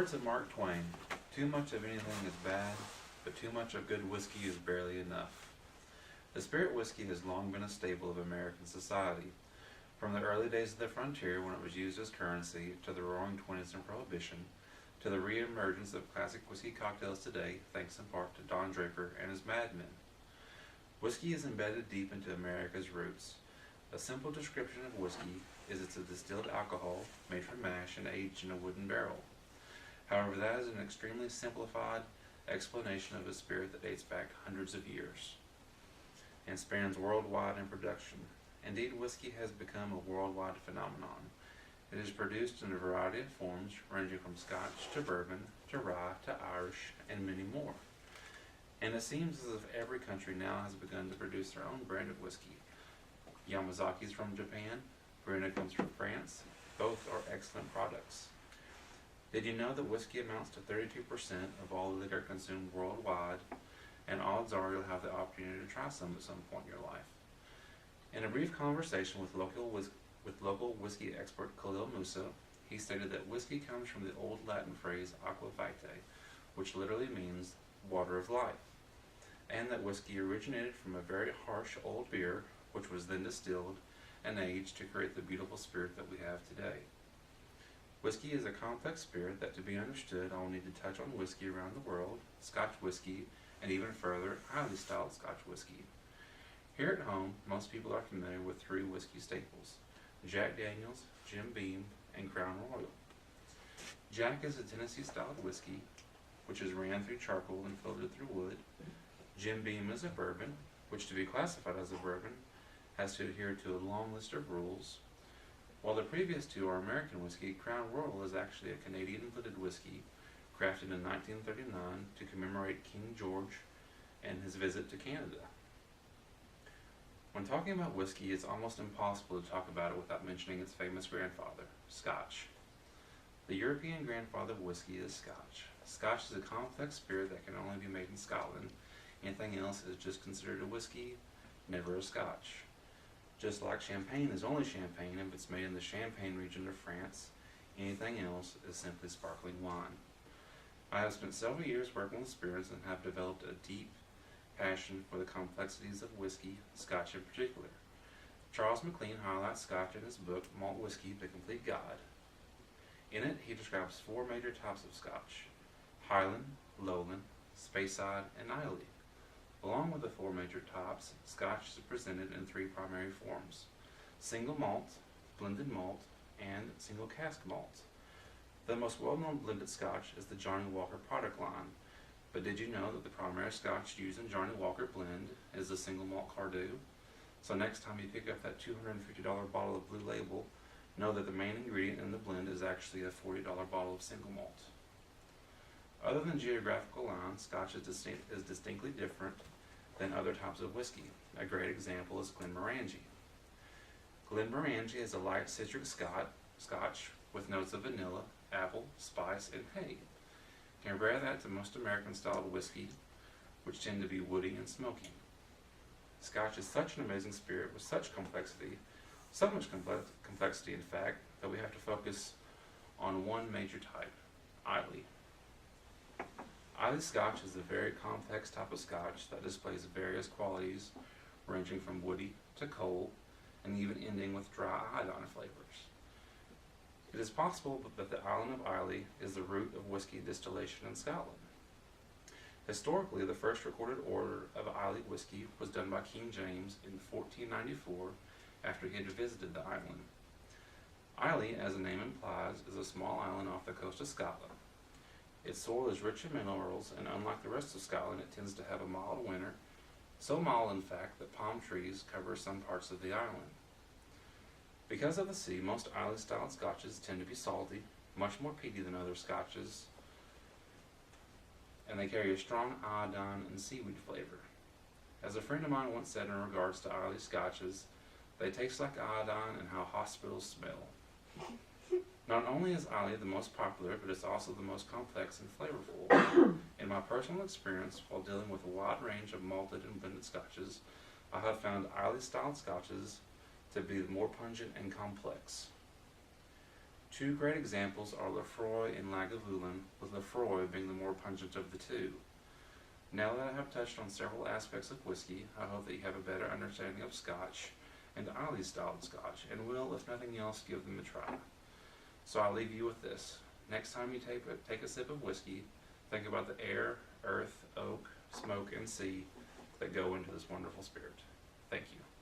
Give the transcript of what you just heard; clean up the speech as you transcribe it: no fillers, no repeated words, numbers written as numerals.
words of Mark Twain, too much of anything is bad, but too much of good whiskey is barely enough. The spirit whiskey has long been a staple of American society. From the early days of the frontier, when it was used as currency, to the roaring 20s and Prohibition, to the re-emergence of classic whiskey cocktails today, thanks in part to Don Draper and his Mad Men. Whiskey is embedded deep into America's roots. A simple description of whiskey is it's a distilled alcohol made from mash and aged in a wooden barrel. However, that is an extremely simplified explanation of a spirit that dates back hundreds of years and spans worldwide in production. Indeed, whiskey has become a worldwide phenomenon. It is produced in a variety of forms, ranging from Scotch to bourbon to rye to Irish and many more. And it seems as if every country now has begun to produce their own brand of whiskey. Yamazaki's from Japan, Brunet comes from France. Both are excellent products. Did you know that whiskey amounts to 32% of all liquor consumed worldwide, and odds are you'll have the opportunity to try some at some point in your life. In a brief conversation with local whiskey expert Khalil Musa, he stated that whiskey comes from the old Latin phrase aqua vitae, which literally means water of life, and that whiskey originated from a very harsh old beer, which was then distilled and aged to create the beautiful spirit that we have today. Whiskey is a complex spirit that, to be understood, I'll need to touch on whiskey around the world, Scotch whiskey, and even further, highly styled Scotch whiskey. Here at home, most people are familiar with three whiskey staples: Jack Daniels, Jim Beam, and Crown Royal. Jack is a Tennessee-styled whiskey, which is ran through charcoal and filtered through wood. Jim Beam is a bourbon, which, to be classified as a bourbon, has to adhere to a long list of rules. While the previous two are American whiskey, Crown Royal is actually a Canadian-blended whiskey crafted in 1939 to commemorate King George and his visit to Canada. When talking about whiskey, it's almost impossible to talk about it without mentioning its famous grandfather, Scotch. The European grandfather of whiskey is Scotch. Scotch is a complex spirit that can only be made in Scotland. Anything else is just considered a whiskey, never a Scotch. Just like champagne is only champagne if it's made in the Champagne region of France, anything else is simply sparkling wine. I have spent several years working with spirits and have developed a deep passion for the complexities of whiskey, Scotch in particular. Charles MacLean highlights Scotch in his book, Malt Whiskey, The Complete Guide. In it, he describes four major types of Scotch: Highland, Lowland, Speyside, and Islay. Along with the four major types, Scotch is presented in three primary forms: single malt, blended malt, and single cask malt. The most well-known blended Scotch is the Johnnie Walker product line, but did you know that the primary Scotch used in Johnnie Walker blend is the single malt Cardew? So next time you pick up that $250 bottle of Blue Label, know that the main ingredient in the blend is actually a $40 bottle of single malt. Other than geographical lines, Scotch is distinctly different than other types of whiskey. A great example is Glenmorangie. Glenmorangie is a light citric Scotch with notes of vanilla, apple, spice, and hay. Compare that to most American-styled whiskey, which tend to be woody and smoky. Scotch is such an amazing spirit with such complexity, so much complexity in fact, that we have to focus on one major type, Islay. Islay Scotch is a very complex type of Scotch that displays various qualities ranging from woody to cold and even ending with dry iodine flavors. It is possible that the island of Islay is the root of whiskey distillation in Scotland. Historically, the first recorded order of Islay whiskey was done by King James in 1494 after he had visited the island. Islay, as the name implies, is a small island off the coast of Scotland. Its soil is rich in minerals, and unlike the rest of Scotland, it tends to have a mild winter, so mild in fact that palm trees cover some parts of the island. Because of the sea, most Islay-styled Scotches tend to be salty, much more peaty than other Scotches, and they carry a strong iodine and seaweed flavor. As a friend of mine once said in regards to Islay Scotches, they taste like iodine and how hospitals smell. Not only is Islay the most popular, but it's also the most complex and flavorful. In my personal experience, while dealing with a wide range of malted and blended Scotches, I have found Islay-styled Scotches to be more pungent and complex. Two great examples are Lefroy and Lagavulin, with Lefroy being the more pungent of the two. Now that I have touched on several aspects of whiskey, I hope that you have a better understanding of Scotch and Islay styled Scotch, and will, if nothing else, give them a try. So I'll leave you with this. Next time you take a sip of whiskey, think about the air, earth, oak, smoke, and sea that go into this wonderful spirit. Thank you.